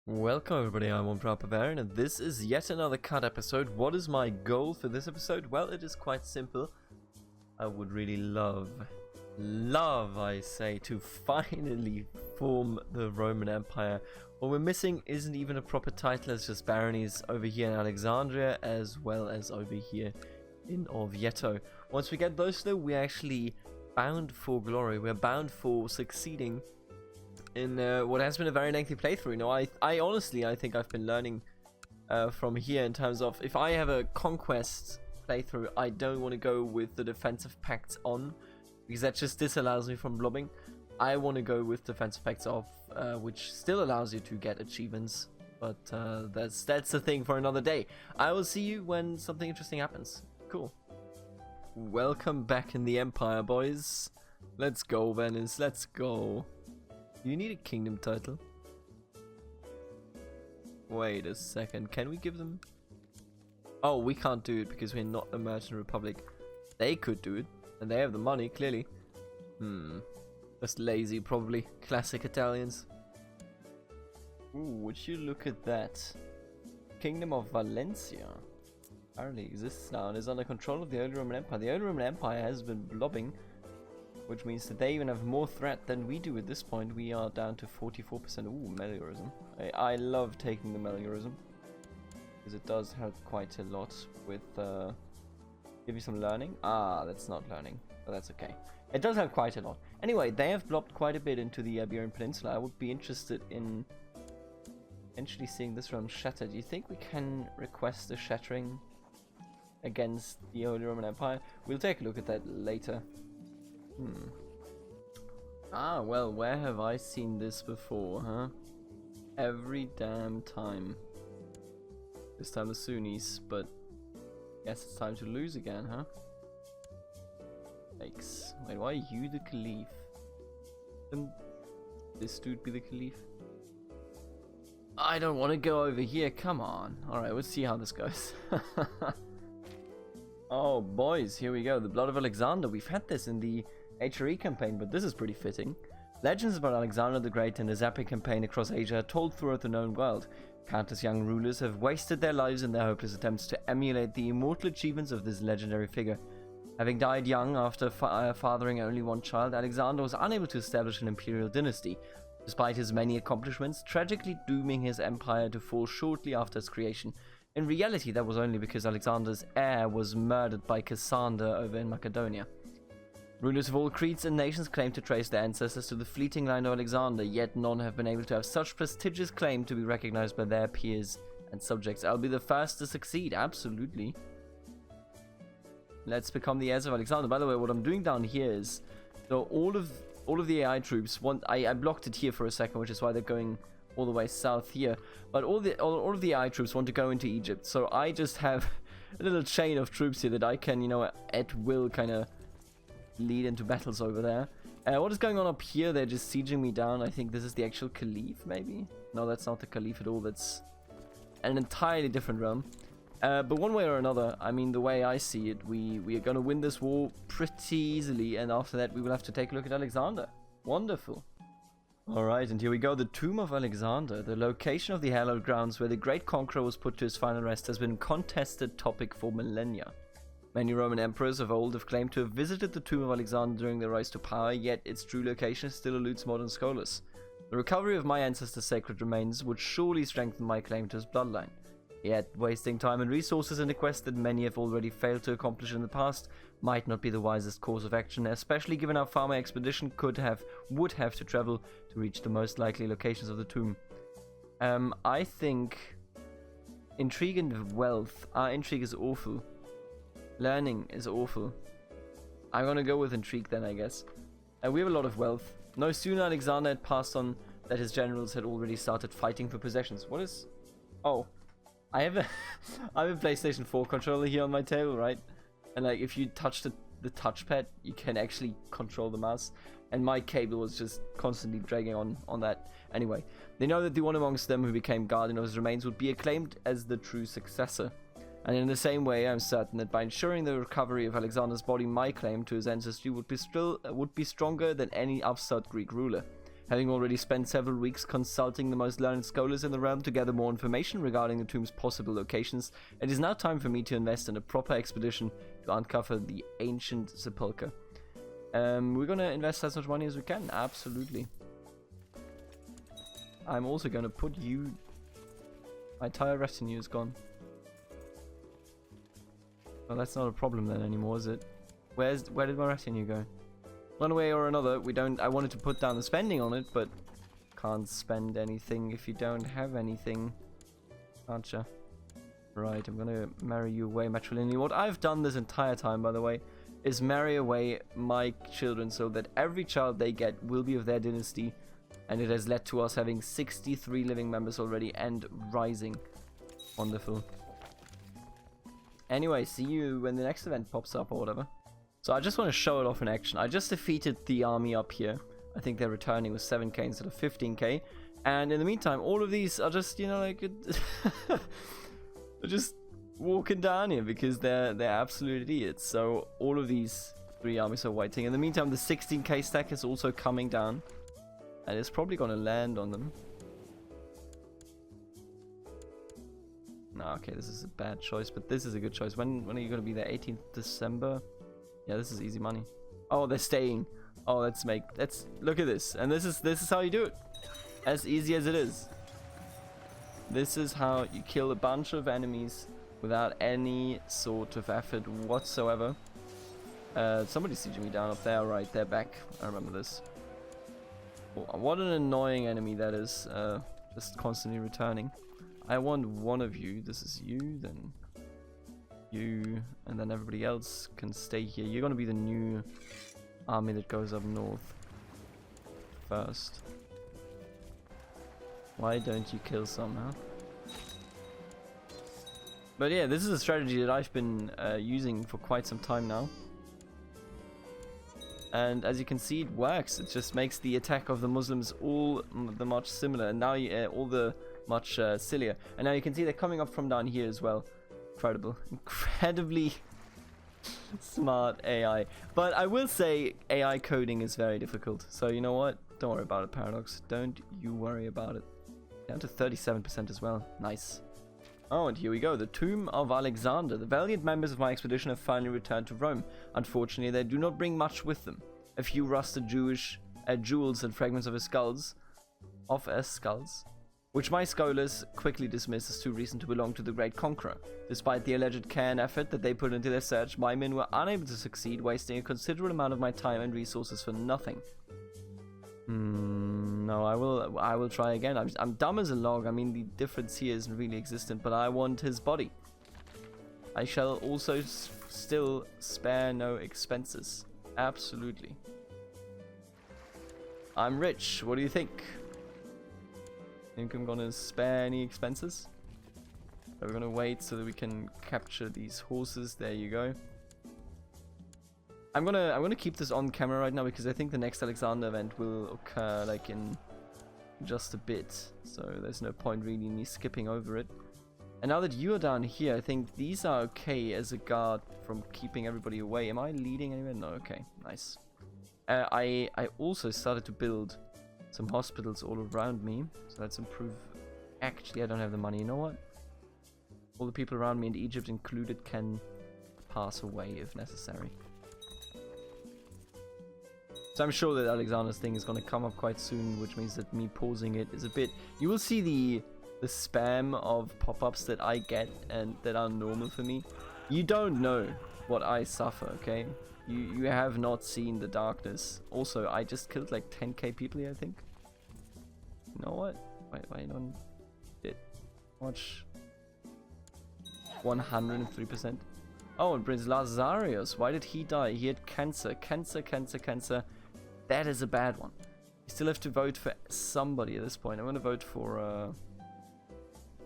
Welcome everybody, I'm Untitled Bavarian and this is yet another cut episode. What is my goal for this episode? Well, it is quite simple. I would really love I say, to finally form the Roman Empire. What we're missing isn't even a proper title, it's just baronies over here in Alexandria as well as over here in Orvieto. Once we get those though, we're actually bound for glory, we're bound for succeeding in what has been a very lengthy playthrough. You know, I honestly think I've been learning from here in terms of if I have a conquest playthrough, I don't want to go with the defensive pacts on, because that just disallows me from blobbing. I want to go with defensive pacts off, which still allows you to get achievements, but that's the thing for another day. I will see you when something interesting happens. Cool. Welcome back in the Empire, boys. Let's go, Venice. Let's go. You need a kingdom title. Wait a second, can we give them... Oh, we can't do it because we're not a merchant republic. They could do it, and they have the money, clearly. Just lazy, probably. Classic Italians. Ooh, would you look at that. Kingdom of Valencia apparently exists now and is under control of the early Roman Empire. The early Roman Empire has been blobbing, which means that they even have more threat than we do at this point. We are down to 44%. Ooh, meliorism. I love taking the meliorism, because it does help quite a lot with, give you some learning. Ah, that's not learning, but that's okay. It does help quite a lot. Anyway, they have blobbed quite a bit into the Iberian Peninsula. I would be interested in eventually seeing this realm shattered. Do you think we can request a shattering against the Holy Roman Empire? We'll take a look at that later. Ah, well, where have I seen this before, huh? Every damn time. This time the Sunnis, but guess it's time to lose again, huh? Yikes. Wait, why are you the Caliph? Shouldn't this dude be the Caliph? I don't want to go over here, come on. Alright, let's see how this goes. Oh, boys, here we go. The Blood of Alexander. We've had this in the HRE campaign, but this is pretty fitting. Legends about Alexander the Great and his epic campaign across Asia are told throughout the known world. Countless young rulers have wasted their lives in their hopeless attempts to emulate the immortal achievements of this legendary figure. Having died young after fathering only one child, Alexander was unable to establish an imperial dynasty, despite his many accomplishments, tragically dooming his empire to fall shortly after its creation. In reality, that was only because Alexander's heir was murdered by Cassander over in Macedonia. Rulers of all creeds and nations claim to trace their ancestors to the fleeting line of Alexander, yet none have been able to have such prestigious claim to be recognized by their peers and subjects. I'll be the first to succeed, absolutely. Let's become the heirs of Alexander. By the way, what I'm doing down here is, so all of the AI troops want. I blocked it here for a second, which is why they're going all the way south here. But all of the AI troops want to go into Egypt, so I just have a little chain of troops here that I can, you know, at will kind of lead into battles over there. What is going on up here? They're just sieging me down. I think this is the actual Caliph, maybe? No, that's not the Caliph at all. That's an entirely different realm. But one way or another, I mean, the way I see it, we are going to win this war pretty easily, and after that we will have to take a look at Alexander. Wonderful. Alright, and here we go. The Tomb of Alexander, the location of the hallowed grounds where the great conqueror was put to his final rest, has been a contested topic for millennia. Many Roman emperors of old have claimed to have visited the Tomb of Alexander during their rise to power, yet its true location still eludes modern scholars. The recovery of my ancestors' sacred remains would surely strengthen my claim to his bloodline. Yet, wasting time and resources in a quest that many have already failed to accomplish in the past might not be the wisest course of action, especially given how far my expedition would have to travel to reach the most likely locations of the tomb. I think intrigue and wealth. Intrigue is awful. Learning is awful. I'm gonna go with intrigue then, I guess. We have a lot of wealth. No sooner Alexander had passed on that his generals had already started fighting for possessions. What is... Oh. I have a PlayStation 4 controller here on my table, right? And like, if you touch the touchpad, you can actually control the mouse. And my cable was just constantly dragging on that. Anyway, they know that the one amongst them who became guardian of his remains would be acclaimed as the true successor. And in the same way, I'm certain that by ensuring the recovery of Alexander's body, my claim to his ancestry would be stronger than any upstart Greek ruler. Having already spent several weeks consulting the most learned scholars in the realm to gather more information regarding the tomb's possible locations, it is now time for me to invest in a proper expedition to uncover the ancient sepulchre. We're gonna invest as much money as we can, absolutely. I'm also gonna put you... My entire retinue is gone. Well, that's not a problem then anymore, is it? Where did my retinue go? One way or another, I wanted to put down the spending on it, but can't spend anything if you don't have anything. Can't ya? Right, I'm gonna marry you away matrilineally. What I've done this entire time, by the way, is marry away my children so that every child they get will be of their dynasty, and it has led to us having 63 living members already and rising. Wonderful. Anyway, see you when the next event pops up or whatever. So I just want to show it off in action. I just defeated the army up here. I think they're returning with 7k instead of 15k. And in the meantime, all of these are just, you know, like... they're just walking down here because they're absolute idiots. So all of these 3 armies are waiting. In the meantime, the 16k stack is also coming down. And it's probably going to land on them. No, okay, this is a bad choice, but this is a good choice. When are you going to be there? 18th December? Yeah, this is easy money. Oh, they're staying. Oh, let's look at this. And this is how you do it. As easy as it is. This is how you kill a bunch of enemies without any sort of effort whatsoever. Somebody's sieging me down up there. Right, they're back. I remember this. Oh, what an annoying enemy that is. Just constantly returning. I want one of you. This is you, then you, and then everybody else can stay here. You're gonna be the new army that goes up north first. Why don't you kill some, huh? But yeah, this is a strategy that I've been using for quite some time now. And as you can see, it works. It just makes the attack of the Muslims all the much similar, and now all the much sillier. And now you can see they're coming up from down here as well. Incredible. Incredibly smart AI. But I will say AI coding is very difficult. So you know what? Don't worry about it, Paradox. Don't you worry about it. Down to 37% as well. Nice. Oh, and here we go. The Tomb of Alexander. The valiant members of my expedition have finally returned to Rome. Unfortunately, they do not bring much with them. A few rusted jewels and fragments of his skulls. Which my scholars quickly dismiss as too recent to belong to the great conqueror. Despite the alleged care and effort that they put into their search, my men were unable to succeed, wasting a considerable amount of my time and resources for nothing. No, I will try again. I'm dumb as a log. I mean, the difference here isn't really existent, but I want his body. I shall also still spare no expenses. Absolutely. I'm rich. What do you think? Think I'm gonna spare any expenses? We're gonna wait so that we can capture these horses. There you go. I'm gonna keep this on camera right now because I think the next Alexander event will occur like in just a bit, so there's no point really in me skipping over it. And now that you are down here, I think these are okay as a guard from keeping everybody away. Am I leading anywhere? No. Okay, nice. I also started to build some hospitals all around me, so let's improve. Actually, I don't have the money. You know what? All the people around me, and Egypt included, can pass away if necessary. So I'm sure that Alexander's thing is going to come up quite soon, which means that me pausing it is a bit... You will see the spam of pop-ups that I get and that are normal for me. You don't know what I suffer, okay? You have not seen the darkness. Also, I just killed like 10k people here, I think. You know what? Why don't it watch 103%? Oh, and Prince Lazarius. Why did he die? He had cancer. Cancer. That is a bad one. You still have to vote for somebody at this point. I'm gonna vote for I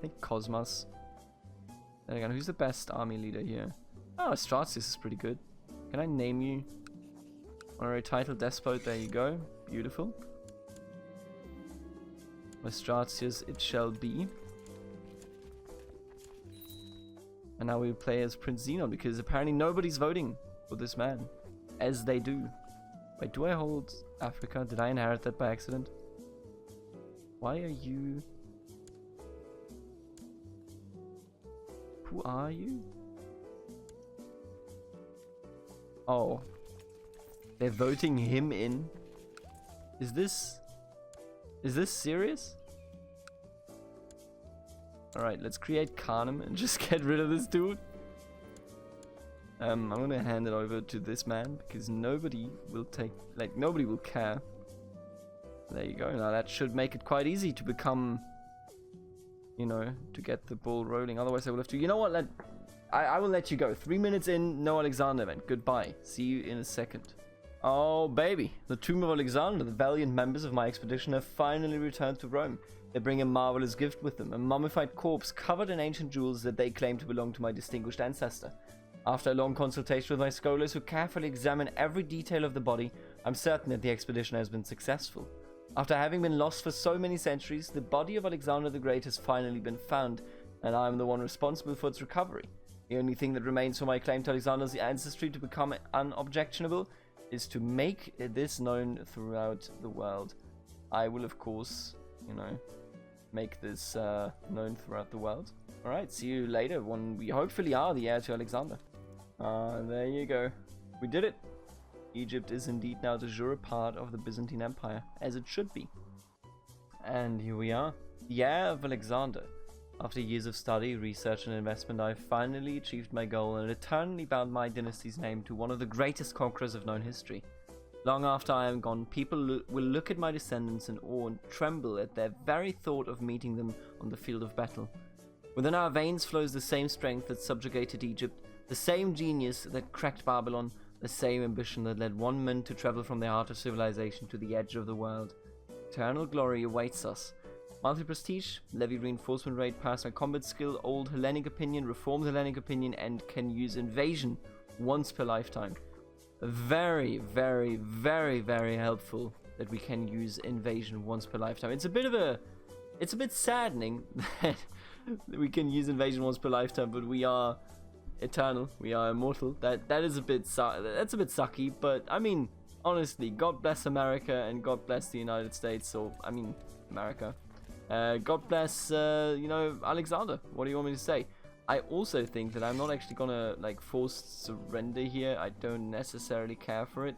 think Cosmas. Then again, who's the best army leader here? Oh, Stratius is pretty good. Can I name you? Honorary title, Despot, there you go. Beautiful. Stratius it shall be. And now we play as Prince Xenon because apparently nobody's voting for this man. As they do. Wait, do I hold Africa? Did I inherit that by accident? Why are you... Who are you? Oh. They're voting him in? Is this serious? Alright, let's create Khanum and just get rid of this dude. I'm gonna hand it over to this man because nobody will nobody will care. There you go. Now that should make it quite easy to become, you know, to get the ball rolling. Otherwise I will have to, you know what, I will let you go. 3 minutes in, no Alexander event. Goodbye. See you in a second. Oh baby, the tomb of Alexander. The valiant members of my expedition have finally returned to Rome. They bring a marvelous gift with them, a mummified corpse covered in ancient jewels that they claim to belong to my distinguished ancestor. After a long consultation with my scholars who carefully examine every detail of the body, I'm certain that the expedition has been successful. After having been lost for so many centuries, the body of Alexander the Great has finally been found, and I am the one responsible for its recovery. The only thing that remains for my claim to Alexander's ancestry to become unobjectionable is to make this known throughout the world. I will, of course, you know, make this known throughout the world. Alright, see you later when we hopefully are the heir to Alexander. There you go. We did it. Egypt is indeed now de jure part of the Byzantine Empire, as it should be. And here we are, the heir of Alexander. After years of study, research and investment, I finally achieved my goal and eternally bound my dynasty's name to one of the greatest conquerors of known history. Long after I am gone, people will look at my descendants in awe and tremble at their very thought of meeting them on the field of battle. Within our veins flows the same strength that subjugated Egypt, the same genius that cracked Babylon, the same ambition that led one man to travel from the heart of civilization to the edge of the world. Eternal glory awaits us. Monthly prestige, levy reinforcement rate, personal combat skill, old Hellenic opinion, reformed Hellenic opinion, and can use invasion once per lifetime. Very, very, very, very helpful that we can use invasion once per lifetime. It's a bit saddening that we can use invasion once per lifetime, but we are eternal, we are immortal. That is a bit that's a bit sucky, but I mean, honestly, God bless America and God bless the United States, or I mean America. God bless you know, Alexander. What do you want me to say? I also think that I'm not actually gonna like forced surrender here. I don't necessarily care for it.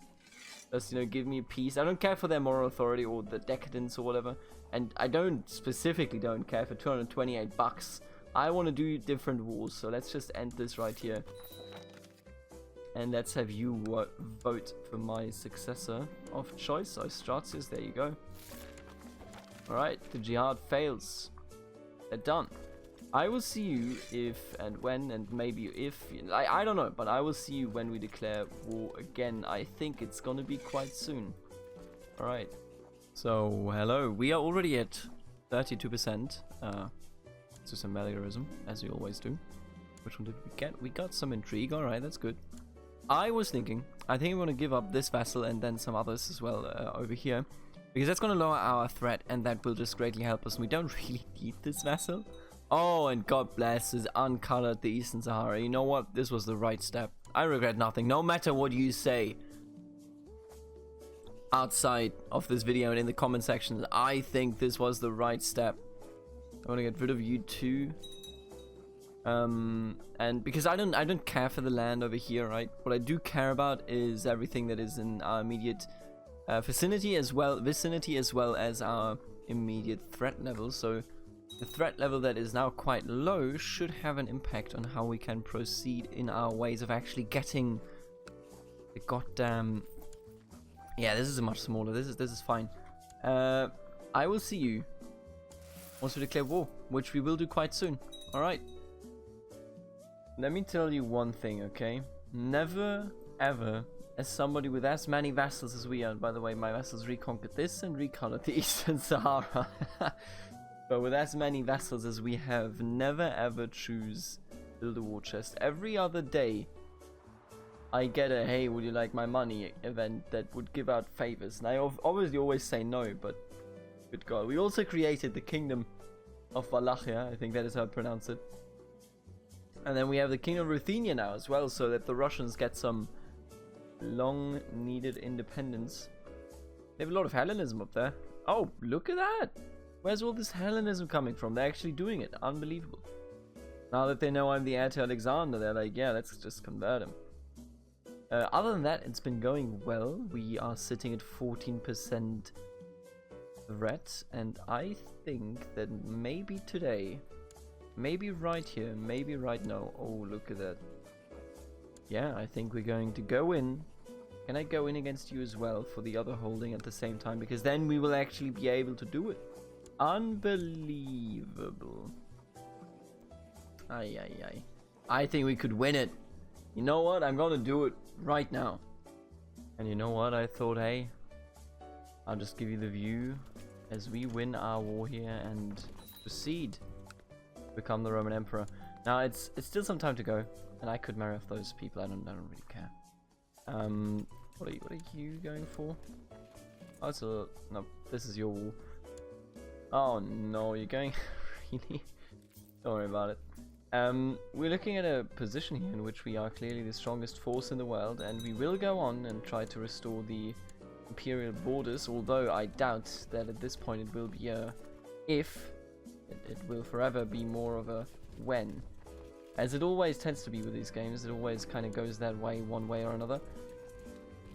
Just, you know, give me peace. I don't care for their moral authority or the decadence or whatever. And I specifically don't care for 228 bucks. I want to do different wars, so let's just end this right here. And let's have you vote for my successor of choice, Ostratius. There you go. Alright, the jihad fails. They're done. I will see you if and when and maybe if, I don't know, but I will see you when we declare war again. I think it's gonna be quite soon. Alright. So, hello. We are already at 32%. It's just a meliorism, as we always do. Which one did we get? We got some intrigue. Alright, that's good. I was thinking, I think I'm gonna give up this vassal and then some others as well over here. Because that's gonna lower our threat and that will just greatly help us. We don't really need this vassal. Oh, and God bless is uncolored the Eastern Sahara. You know what? This was the right step. I regret nothing, no matter what you say outside of this video and in the comment section. I think this was the right step. I want to get rid of you too. And because I don't care for the land over here, right? What I do care about is everything that is in our immediate vicinity as well as our immediate threat level. So the threat level that is now quite low should have an impact on how we can proceed in our ways of actually getting the goddamn... Yeah, this is much smaller. This is fine. I will see you once we declare war, which we will do quite soon. Alright. Let me tell you one thing, okay? Never, ever, as somebody with as many vassals as we are, and by the way, my vassals reconquered this and recolored the Eastern Sahara. But with as many vassals as we have, never ever choose build a war chest. Every other day, I get a hey, would you like my money event that would give out favors. And I obviously always say no, but good God. We also created the Kingdom of Wallachia, I think that is how I pronounce it. And then we have the Kingdom of Ruthenia now as well, so that the Russians get some long needed independence. They have a lot of Hellenism up there. Oh, look at that! Where's all this Hellenism coming from? They're actually doing it. Unbelievable. Now that they know I'm the heir to Alexander, they're like, yeah, let's just convert him. Other than that, it's been going well. We are sitting at 14% threat, and I think that maybe today, maybe right here, maybe right now. Oh, look at that. Yeah, I think we're going to go in. Can I go in against you as well for the other holding at the same time? Because then we will actually be able to do it. Unbelievable. Ay, ay, ay. I think we could win it. You know what? I'm gonna do it right now. And you know what? I thought, hey, I'll just give you the view as we win our war here and proceed to become the Roman Emperor. Now, it's still some time to go, and I could marry off those people. I don't really care. What are you going for? Oh, it's a... No, this is your wall. Oh no, you're going... Really? Don't worry about it. We're looking at a position here in which we are clearly the strongest force in the world, and we will go on and try to restore the imperial borders, although I doubt that at this point it will be a if. It will forever be more of a when. As it always tends to be with these games, it always kind of goes that way, one way or another.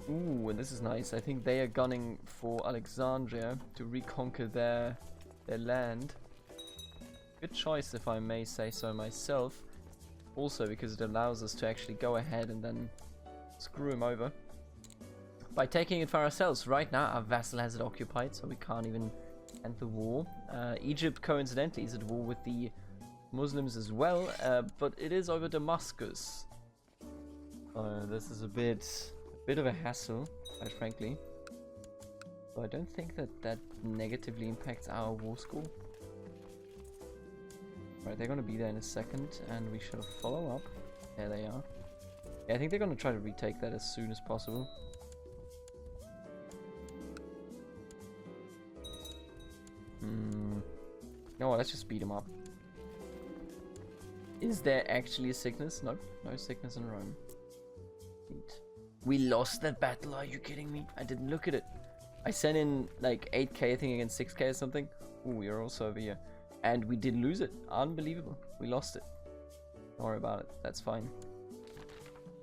Ooh, and this is nice. I think they are gunning for Alexandria to reconquer their land. Good choice, if I may say so myself. Also because it allows us to actually go ahead and then screw him over by taking it for ourselves. Right now our vassal has it occupied, so we can't even end the war. Egypt coincidentally is at war with the Muslims as well, but it is over Damascus. This is a bit of a hassle, quite frankly. So I don't think that negatively impacts our war score. Right, they're going to be there in a second, and we shall follow up. There they are. Yeah, I think they're going to try to retake that as soon as possible. No, let's just beat them up. Is there actually a sickness? Nope, no sickness in Rome. Neat. We lost that battle, are you kidding me? I didn't look at it. I sent in like 8k I think against 6k or something. Ooh, we are also over here. And we did lose it. Unbelievable. We lost it. Don't worry about it. That's fine.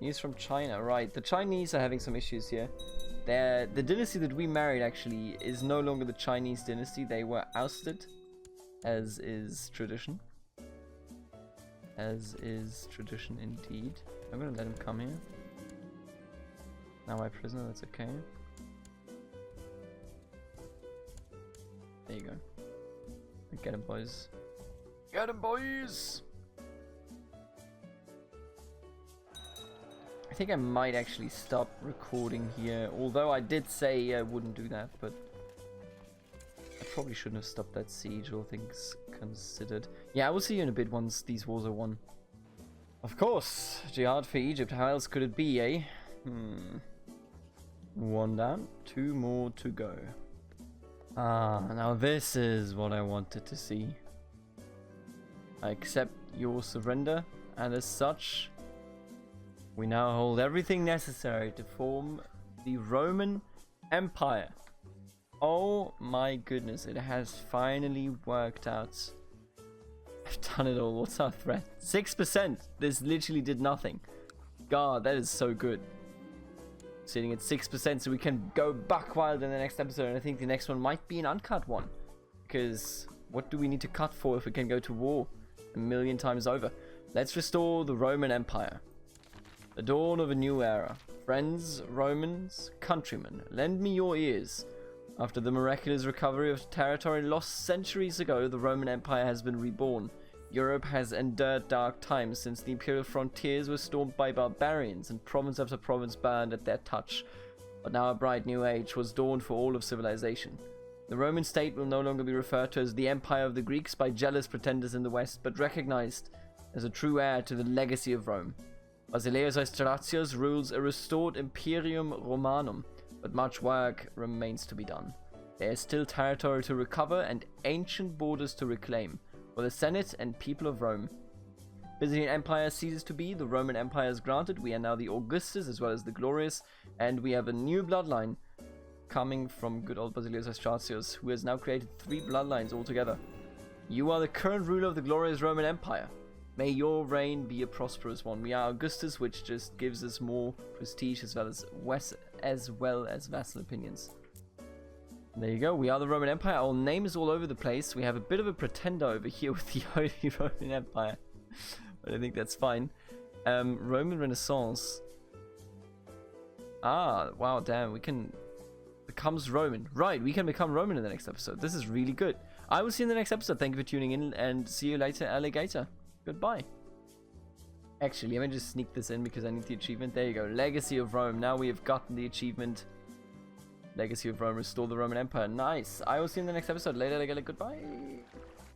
News from China. Right. The Chinese are having some issues here. The dynasty that we married actually is no longer the Chinese dynasty. They were ousted. As is tradition. As is tradition indeed. I'm going to let him come here. Now my prisoner. That's okay. There you go. Get him, boys. Get him, boys! I think I might actually stop recording here, although I did say I wouldn't do that, but I probably shouldn't have stopped that siege, all things considered. Yeah, I will see you in a bit once these wars are won. Of course, jihad for Egypt, how else could it be, eh? One down, 2 more to go. Ah, now this is what I wanted to see. I accept your surrender, and as such, we now hold everything necessary to form the Roman Empire. Oh my goodness, it has finally worked out. I've done it all. What's our threat? 6%! This literally did nothing. God, that is so good. Sitting at 6%, so we can go buck wild in the next episode, and I think the next one might be an uncut one. Because what do we need to cut for if we can go to war a million times over? Let's restore the Roman Empire. The dawn of a new era. Friends, Romans, countrymen, lend me your ears. After the miraculous recovery of territory lost centuries ago, the Roman Empire has been reborn. Europe has endured dark times since the imperial frontiers were stormed by barbarians and province after province burned at their touch. But now a bright new age was dawned for all of civilization. The Roman state will no longer be referred to as the Empire of the Greeks by jealous pretenders in the West, but recognized as a true heir to the legacy of Rome. Basileus Stratius rules a restored Imperium Romanum, but much work remains to be done. There is still territory to recover and ancient borders to reclaim. For the Senate and people of Rome. Byzantine Empire ceases to be, the Roman Empire is granted, we are now the Augustus as well as the Glorious, and we have a new bloodline coming from good old Basilius Astratius, who has now created 3 bloodlines altogether. You are the current ruler of the glorious Roman Empire. May your reign be a prosperous one. We are Augustus, which just gives us more prestige as well as vassal opinions. There you go, we are the Roman Empire. Our name is all over the place. We have a bit of a pretender over here with the Holy Roman Empire. But I think that's fine. Roman Renaissance. Ah, wow, damn, we can... Becomes Roman. Right, we can become Roman in the next episode. This is really good. I will see you in the next episode. Thank you for tuning in, and see you later, alligator. Goodbye. Actually, let me just sneak this in because I need the achievement. There you go. Legacy of Rome. Now we have gotten the achievement. Legacy of Rome. Restore the Roman Empire. Nice. I will see you in the next episode. Later, goodbye.